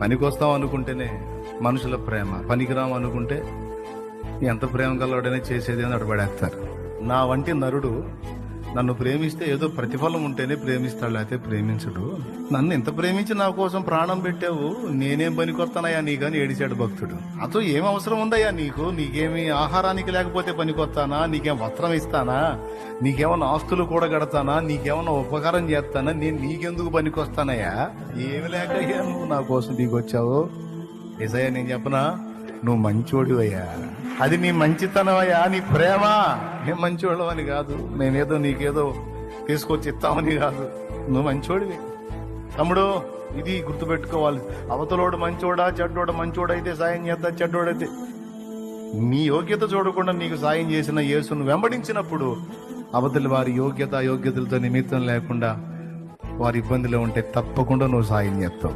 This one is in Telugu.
పనికొస్తాం అనుకుంటేనే మనుషుల ప్రేమ, పనికిరాం అనుకుంటే ఎంత ప్రేమ గలవాడనే చేసేది అని అడబడేస్తారు. నా వంటి నరుడు నన్ను ప్రేమిస్తే ఏదో ప్రతిఫలం ఉంటేనే ప్రేమిస్తాడు, లేకపోతే ప్రేమించడు. నన్ను ఇంత ప్రేమించి నా కోసం ప్రాణం పెట్టావు, నేనేం పనికొస్తానయ్యా నీకని ఏడిచాడు భక్తుడు. అతో ఏం అవసరం ఉందయ్యా నీకు? నీకేమి ఆహారానికి లేకపోతే పనికొస్తానా? నీకేం వస్త్రం ఇస్తానా? నీకేమన్నా ఆస్తులు కూడా కడతానా? నీకేమన్నా ఉపకారం చేస్తానా? నేను నీకెందుకు పనికొస్తానయ్యా? ఏమి లేకయ్యా నువ్వు నా కోసం దిగొచ్చావు? ఏసయ్యా నేను చెప్పనా, నువ్వు మంచోడివయ్యా. అది నీ మంచితనమయ్యా, నీ ప్రేమ. నేను మంచివాళ్ళం అని కాదు, మేమేదో నీకేదో తీసుకొచ్చి ఇస్తామని కాదు. నువ్వు మంచోడివి తమ్ముడు. ఇది గుర్తుపెట్టుకోవాలి. అవతలోడు మంచోడా చెడ్డోడు? మంచోడైతే సాయం చేస్తా, చెడ్డోడైతే నీ యోగ్యత చూడకుండా నీకు సాయం చేసిన యేసును వెంబడించినప్పుడు అవతలి వారి యోగ్యతలతో నిమిత్తం లేకుండా వారి ఇబ్బందిలో ఉంటే తప్పకుండా నువ్వు సాయం చేస్తావు.